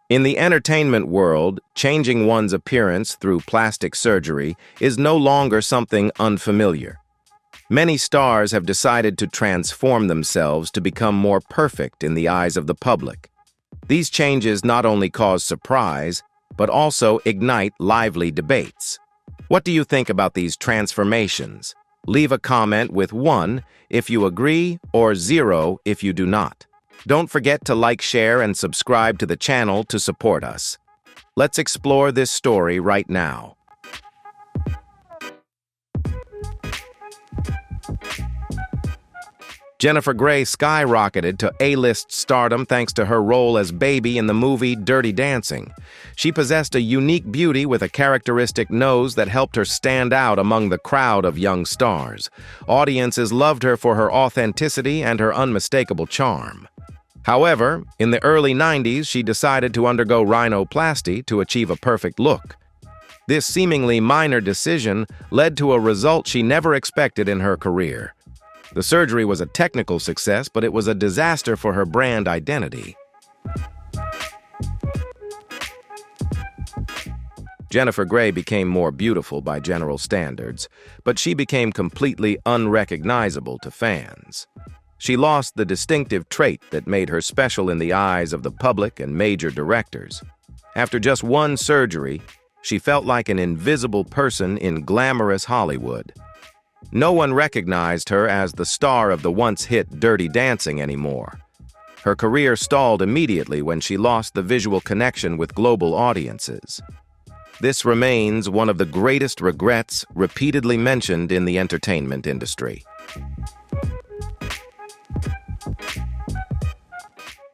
In the entertainment world, changing one's appearance through plastic surgery is no longer something unfamiliar. Many stars have decided to transform themselves to become more perfect in the eyes of the public. These changes not only cause surprise, but also ignite lively debates. What do you think about these transformations? Leave a comment with 1 if you agree or 0 if you do not. Don't forget to like, share, and subscribe to the channel to support us. Let's explore this story right now. Jennifer Grey skyrocketed to A-list stardom thanks to her role as Baby in the movie Dirty Dancing. She possessed a unique beauty with a characteristic nose that helped her stand out among the crowd of young stars. Audiences loved her for her authenticity and her unmistakable charm. However, in the early 90s, she decided to undergo rhinoplasty to achieve a perfect look. This seemingly minor decision led to a result she never expected in her career. The surgery was a technical success, but it was a disaster for her brand identity. Jennifer Grey became more beautiful by general standards, but she became completely unrecognizable to fans. She lost the distinctive trait that made her special in the eyes of the public and major directors. After just one surgery, she felt like an invisible person in glamorous Hollywood. No one recognized her as the star of the once-hit Dirty Dancing anymore. Her career stalled immediately when she lost the visual connection with global audiences. This remains one of the greatest regrets repeatedly mentioned in the entertainment industry.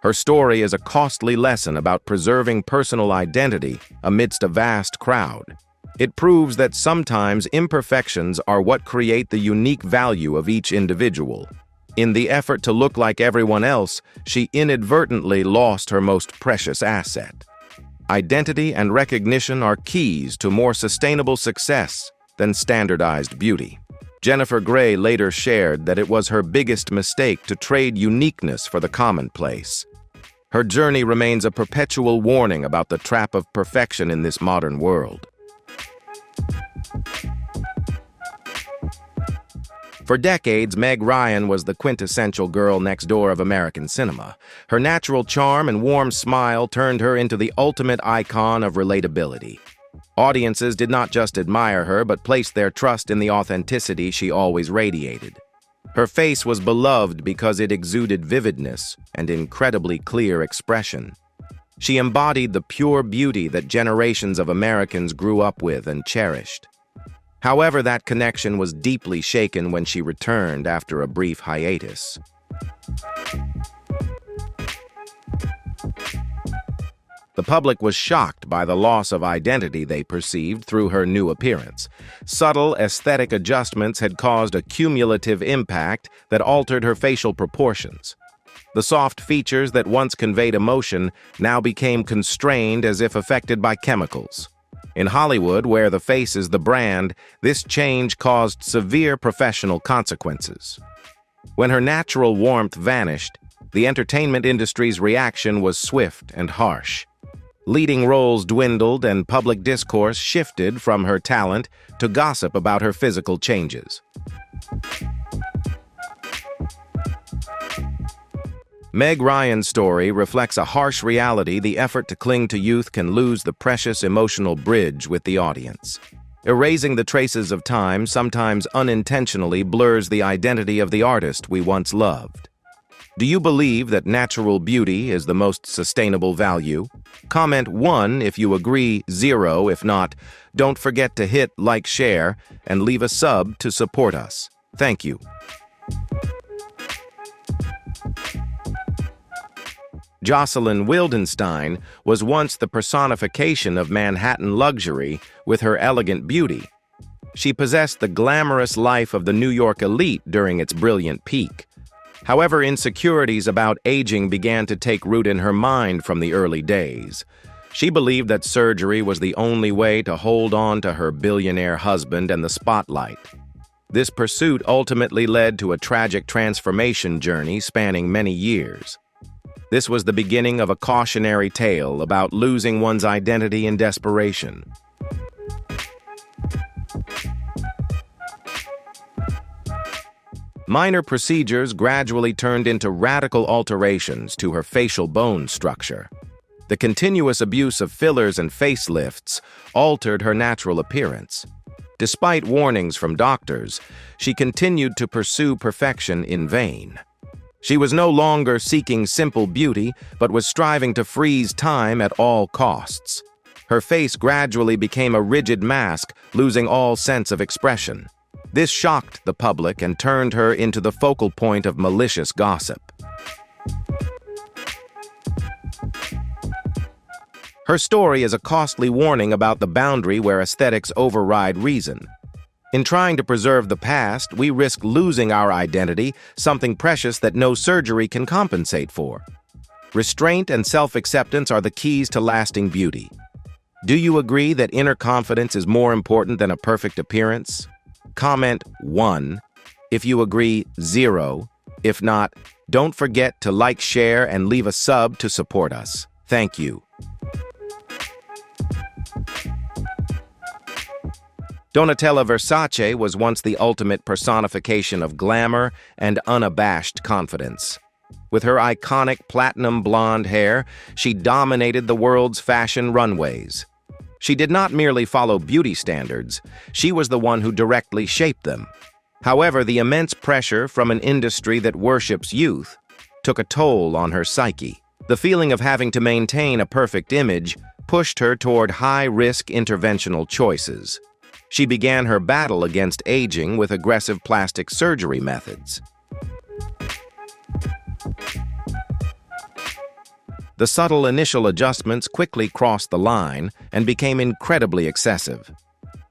Her story is a costly lesson about preserving personal identity amidst a vast crowd. It proves that sometimes imperfections are what create the unique value of each individual. In the effort to look like everyone else, she inadvertently lost her most precious asset. Identity and recognition are keys to more sustainable success than standardized beauty. Jennifer Grey later shared that it was her biggest mistake to trade uniqueness for the commonplace. Her journey remains a perpetual warning about the trap of perfection in this modern world. For decades, Meg Ryan was the quintessential girl next door of American cinema. Her natural charm and warm smile turned her into the ultimate icon of relatability. Audiences did not just admire her, but placed their trust in the authenticity she always radiated. Her face was beloved because it exuded vividness and incredibly clear expression. She embodied the pure beauty that generations of Americans grew up with and cherished. However, that connection was deeply shaken when she returned after a brief hiatus. The public was shocked by the loss of identity they perceived through her new appearance. Subtle aesthetic adjustments had caused a cumulative impact that altered her facial proportions. The soft features that once conveyed emotion now became constrained as if affected by chemicals. In Hollywood, where the face is the brand, this change caused severe professional consequences. When her natural warmth vanished, the entertainment industry's reaction was swift and harsh. Leading roles dwindled and public discourse shifted from her talent to gossip about her physical changes. Meg Ryan's story reflects a harsh reality. The effort to cling to youth can lose the precious emotional bridge with the audience. Erasing the traces of time, sometimes unintentionally, blurs the identity of the artist we once loved. Do you believe that natural beauty is the most sustainable value? Comment 1 if you agree, 0 if not. Don't forget to hit like, share, and leave a sub to support us. Thank you. Jocelyn Wildenstein was once the personification of Manhattan luxury with her elegant beauty. She possessed the glamorous life of the New York elite during its brilliant peak. However, insecurities about aging began to take root in her mind from the early days. She believed that surgery was the only way to hold on to her billionaire husband and the spotlight. This pursuit ultimately led to a tragic transformation journey spanning many years. This was the beginning of a cautionary tale about losing one's identity in desperation. Minor procedures gradually turned into radical alterations to her facial bone structure. The continuous abuse of fillers and facelifts altered her natural appearance. Despite warnings from doctors, she continued to pursue perfection in vain. She was no longer seeking simple beauty, but was striving to freeze time at all costs. Her face gradually became a rigid mask, losing all sense of expression. This shocked the public and turned her into the focal point of malicious gossip. Her story is a costly warning about the boundary where aesthetics override reason. In trying to preserve the past, we risk losing our identity, something precious that no surgery can compensate for. Restraint and self-acceptance are the keys to lasting beauty. Do you agree that inner confidence is more important than a perfect appearance? Comment 1 if you agree, 0 if not. Don't forget to like, share, and leave a sub to support us. Thank you. Donatella Versace was once the ultimate personification of glamour and unabashed confidence. With her iconic platinum blonde hair, she dominated the world's fashion runways. She did not merely follow beauty standards, she was the one who directly shaped them. However, the immense pressure from an industry that worships youth took a toll on her psyche. The feeling of having to maintain a perfect image pushed her toward high-risk interventional choices. She began her battle against aging with aggressive plastic surgery methods. The subtle initial adjustments quickly crossed the line and became incredibly excessive.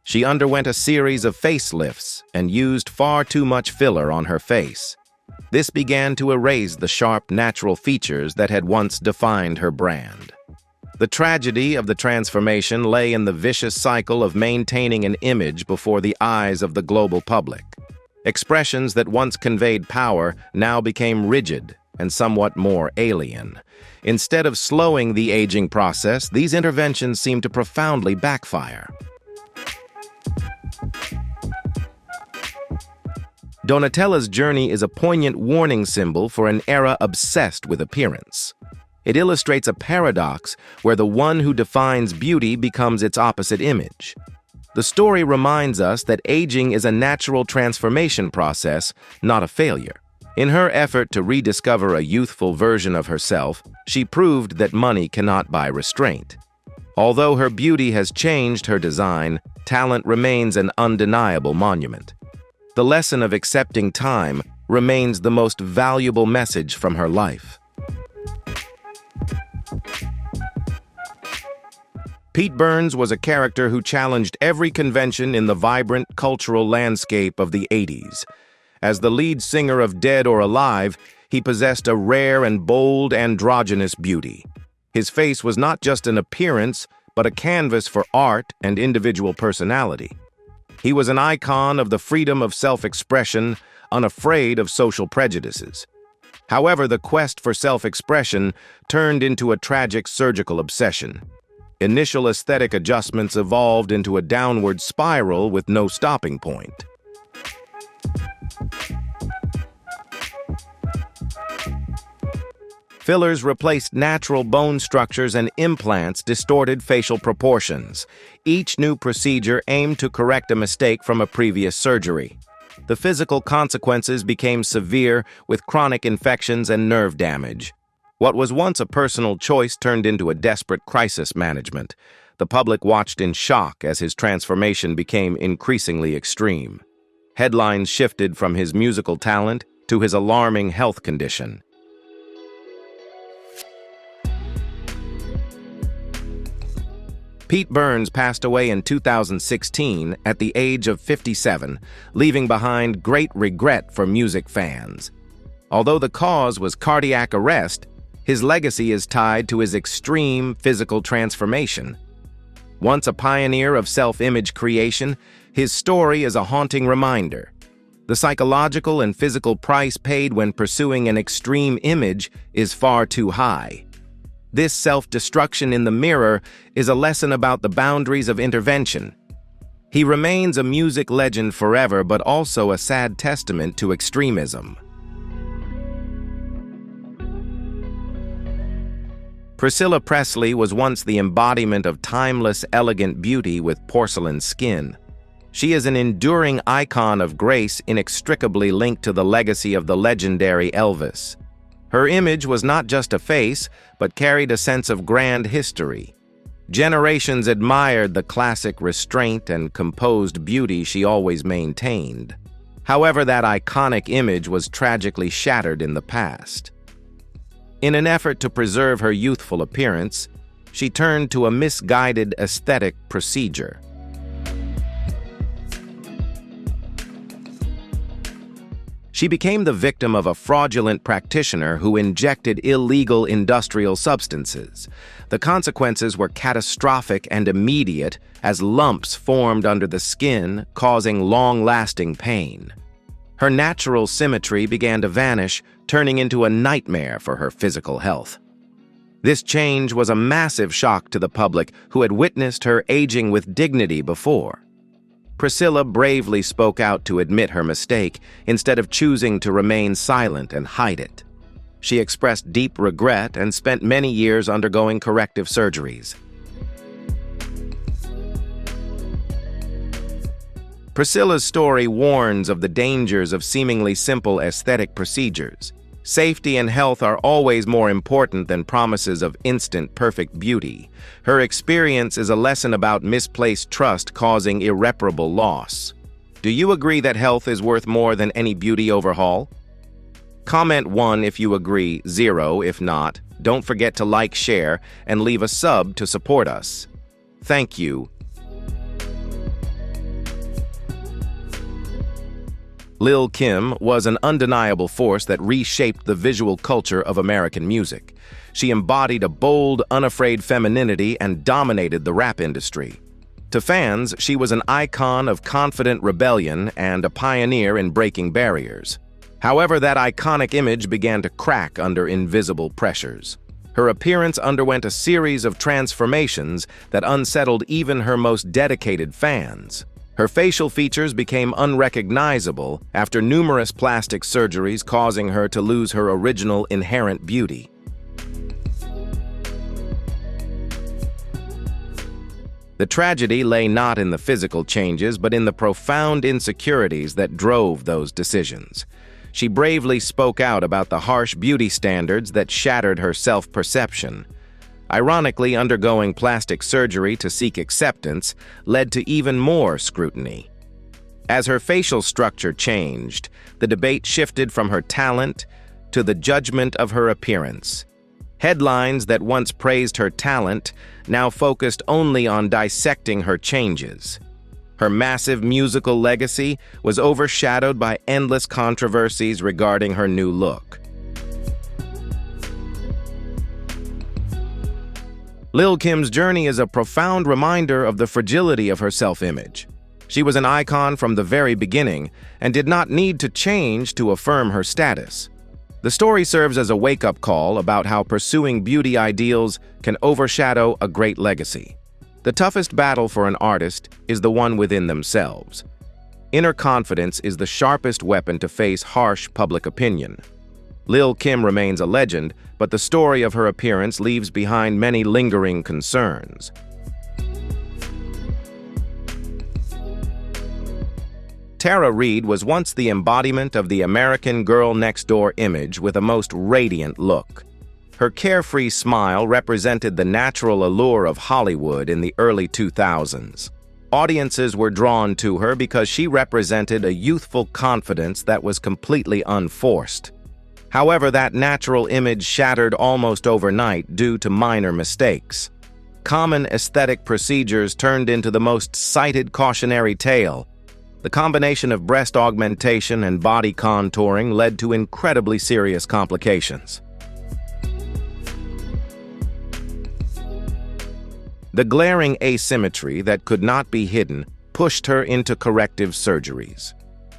She underwent a series of facelifts and used far too much filler on her face. This began to erase the sharp, natural features that had once defined her brand. The tragedy of the transformation lay in the vicious cycle of maintaining an image before the eyes of the global public. Expressions that once conveyed power now became rigid and somewhat more alien. Instead of slowing the aging process, these interventions seemed to profoundly backfire. Donatella's journey is a poignant warning symbol for an era obsessed with appearance. It illustrates a paradox where the one who defines beauty becomes its opposite image. The story reminds us that aging is a natural transformation process, not a failure. In her effort to rediscover a youthful version of herself, she proved that money cannot buy restraint. Although her beauty has changed her design, talent remains an undeniable monument. The lesson of accepting time remains the most valuable message from her life. Pete Burns was a character who challenged every convention in the vibrant cultural landscape of the 80s. As the lead singer of Dead or Alive, he possessed a rare and bold androgynous beauty. His face was not just an appearance, but a canvas for art and individual personality. He was an icon of the freedom of self-expression, unafraid of social prejudices. However, the quest for self-expression turned into a tragic surgical obsession. Initial aesthetic adjustments evolved into a downward spiral with no stopping point. Fillers replaced natural bone structures and implants distorted facial proportions. Each new procedure aimed to correct a mistake from a previous surgery. The physical consequences became severe, with chronic infections and nerve damage. What was once a personal choice turned into a desperate crisis management. The public watched in shock as his transformation became increasingly extreme. Headlines shifted from his musical talent to his alarming health condition. Pete Burns passed away in 2016 at the age of 57, leaving behind great regret for music fans. Although the cause was cardiac arrest, his legacy is tied to his extreme physical transformation. Once a pioneer of self-image creation, his story is a haunting reminder. The psychological and physical price paid when pursuing an extreme image is far too high. This self-destruction in the mirror is a lesson about the boundaries of intervention. He remains a music legend forever, but also a sad testament to extremism. Priscilla Presley was once the embodiment of timeless, elegant beauty with porcelain skin. She is an enduring icon of grace inextricably linked to the legacy of the legendary Elvis. Her image was not just a face, but carried a sense of grand history. Generations admired the classic restraint and composed beauty she always maintained. However, that iconic image was tragically shattered in the past. In an effort to preserve her youthful appearance, she turned to a misguided aesthetic procedure. She became the victim of a fraudulent practitioner who injected illegal industrial substances. The consequences were catastrophic and immediate, as lumps formed under the skin, causing long-lasting pain. Her natural symmetry began to vanish, turning into a nightmare for her physical health. This change was a massive shock to the public who had witnessed her aging with dignity before. Priscilla bravely spoke out to admit her mistake, instead of choosing to remain silent and hide it. She expressed deep regret and spent many years undergoing corrective surgeries. Priscilla's story warns of the dangers of seemingly simple aesthetic procedures. Safety and health are always more important than promises of instant perfect beauty. Her experience is a lesson about misplaced trust causing irreparable loss. Do you agree that health is worth more than any beauty overhaul? Comment 1 if you agree, 0 if not. Don't forget to like, share, and leave a sub to support us. Thank you. Lil Kim was an undeniable force that reshaped the visual culture of American music. She embodied a bold, unafraid femininity and dominated the rap industry. To fans, she was an icon of confident rebellion and a pioneer in breaking barriers. However, that iconic image began to crack under invisible pressures. Her appearance underwent a series of transformations that unsettled even her most dedicated fans. Her facial features became unrecognizable after numerous plastic surgeries, causing her to lose her original inherent beauty. The tragedy lay not in the physical changes, but in the profound insecurities that drove those decisions. She bravely spoke out about the harsh beauty standards that shattered her self-perception. Ironically, undergoing plastic surgery to seek acceptance led to even more scrutiny. As her facial structure changed, the debate shifted from her talent to the judgment of her appearance. Headlines that once praised her talent now focused only on dissecting her changes. Her massive musical legacy was overshadowed by endless controversies regarding her new look. Lil Kim's journey is a profound reminder of the fragility of her self-image. She was an icon from the very beginning and did not need to change to affirm her status. The story serves as a wake-up call about how pursuing beauty ideals can overshadow a great legacy. The toughest battle for an artist is the one within themselves. Inner confidence is the sharpest weapon to face harsh public opinion. Lil Kim remains a legend, but the story of her appearance leaves behind many lingering concerns. Reid was once the embodiment of the American girl next door image with a most radiant look. Her carefree smile represented the natural allure of Hollywood in the early 2000s. Audiences were drawn to her because she represented a youthful confidence that was completely unforced. However, that natural image shattered almost overnight due to minor mistakes. Common aesthetic procedures turned into the most cited cautionary tale. The combination of breast augmentation and body contouring led to incredibly serious complications. The glaring asymmetry that could not be hidden pushed her into corrective surgeries.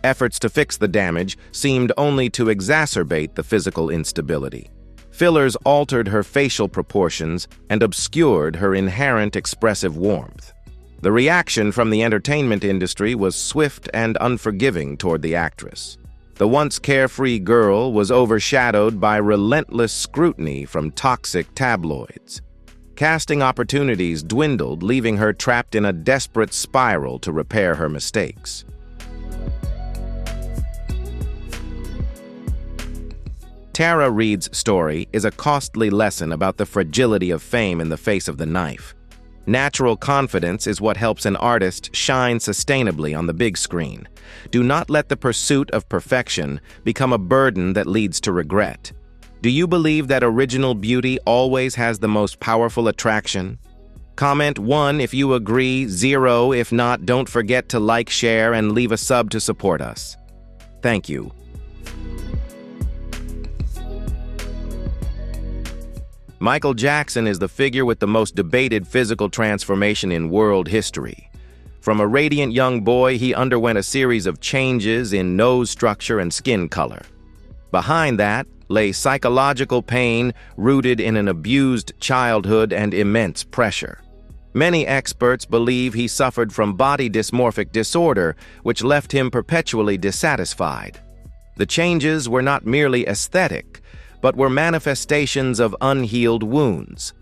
Efforts to fix the damage seemed only to exacerbate the physical instability. Fillers altered her facial proportions and obscured her inherent expressive warmth. The reaction from the entertainment industry was swift and unforgiving toward the actress. The once carefree girl was overshadowed by relentless scrutiny from toxic tabloids. Casting opportunities dwindled, leaving her trapped in a desperate spiral to repair her mistakes. Tara Reid's story is a costly lesson about the fragility of fame in the face of the knife. Natural confidence is what helps an artist shine sustainably on the big screen. Do not let the pursuit of perfection become a burden that leads to regret. Do you believe that original beauty always has the most powerful attraction? Comment 1 if you agree, 0 if not. Don't forget to like, share, and leave a sub to support us. Thank you. Michael Jackson is the figure with the most debated physical transformation in world history. From a radiant young boy, he underwent a series of changes in nose structure and skin color. Behind that lay psychological pain rooted in an abused childhood and immense pressure. Many experts believe he suffered from body dysmorphic disorder, which left him perpetually dissatisfied. The changes were not merely aesthetic, but were manifestations of unhealed wounds.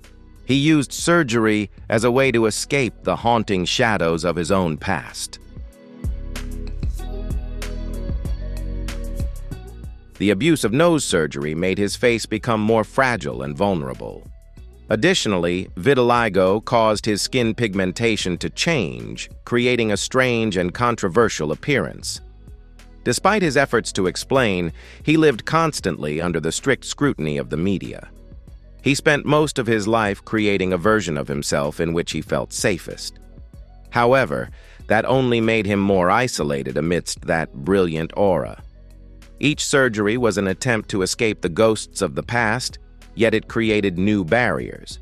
He used surgery as a way to escape the haunting shadows of his own past. The abuse of nose surgery made his face become more fragile and vulnerable. Additionally, vitiligo caused his skin pigmentation to change, creating a strange and controversial appearance. Despite his efforts to explain, he lived constantly under the strict scrutiny of the media. He spent most of his life creating a version of himself in which he felt safest. However, that only made him more isolated amidst that brilliant aura. Each surgery was an attempt to escape the ghosts of the past, yet it created new barriers.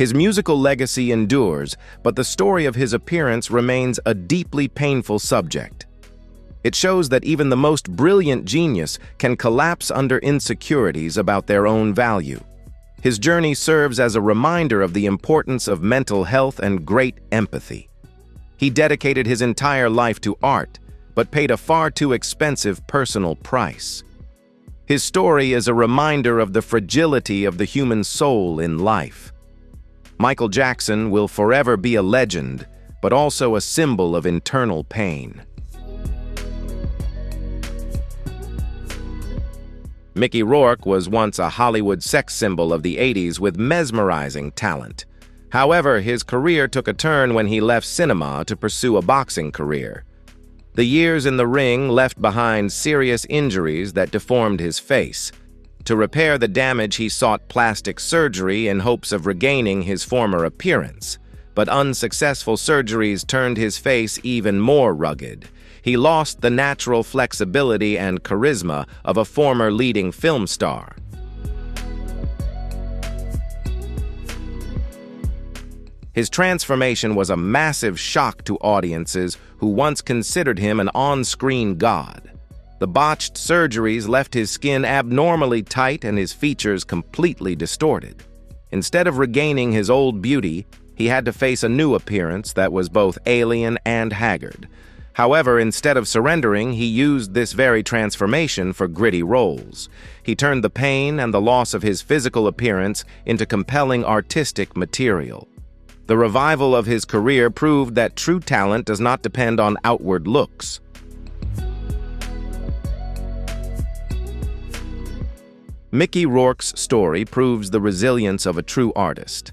His musical legacy endures, but the story of his appearance remains a deeply painful subject. It shows that even the most brilliant genius can collapse under insecurities about their own value. His journey serves as a reminder of the importance of mental health and great empathy. He dedicated his entire life to art, but paid a far too expensive personal price. His story is a reminder of the fragility of the human soul in life. Michael Jackson will forever be a legend, but also a symbol of internal pain. Mickey Rourke was once a Hollywood sex symbol of the 80s with mesmerizing talent. However, his career took a turn when he left cinema to pursue a boxing career. The years in the ring left behind serious injuries that deformed his face. To repair the damage, he sought plastic surgery in hopes of regaining his former appearance. But unsuccessful surgeries turned his face even more rugged. He lost the natural flexibility and charisma of a former leading film star. His transformation was a massive shock to audiences who once considered him an on-screen god. The botched surgeries left his skin abnormally tight and his features completely distorted. Instead of regaining his old beauty, he had to face a new appearance that was both alien and haggard. However, instead of surrendering, he used this very transformation for gritty roles. He turned the pain and the loss of his physical appearance into compelling artistic material. The revival of his career proved that true talent does not depend on outward looks. Mickey Rourke's story proves the resilience of a true artist.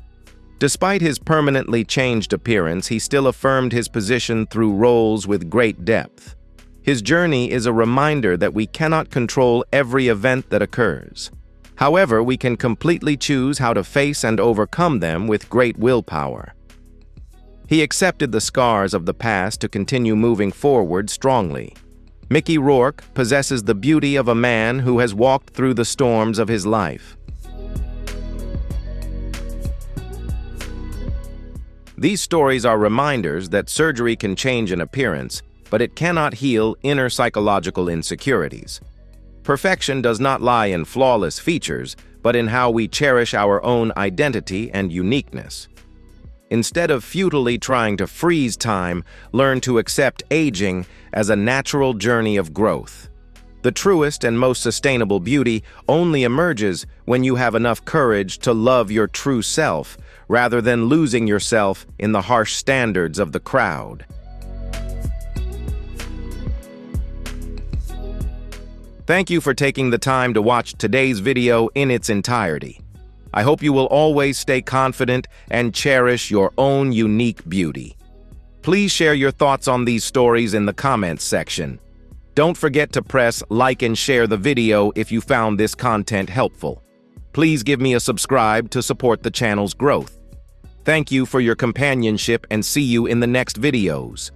Despite his permanently changed appearance, he still affirmed his position through roles with great depth. His journey is a reminder that we cannot control every event that occurs. However, we can completely choose how to face and overcome them with great willpower. He accepted the scars of the past to continue moving forward strongly. Mickey Rourke possesses the beauty of a man who has walked through the storms of his life. These stories are reminders that surgery can change an appearance, but it cannot heal inner psychological insecurities. Perfection does not lie in flawless features, but in how we cherish our own identity and uniqueness. Instead of futilely trying to freeze time, learn to accept aging as a natural journey of growth. The truest and most sustainable beauty only emerges when you have enough courage to love your true self, rather than losing yourself in the harsh standards of the crowd. Thank you for taking the time to watch today's video in its entirety. I hope you will always stay confident and cherish your own unique beauty. Please share your thoughts on these stories in the comments section. Don't forget to press like and share the video if you found this content helpful. Please give me a subscribe to support the channel's growth. Thank you for your companionship and see you in the next videos.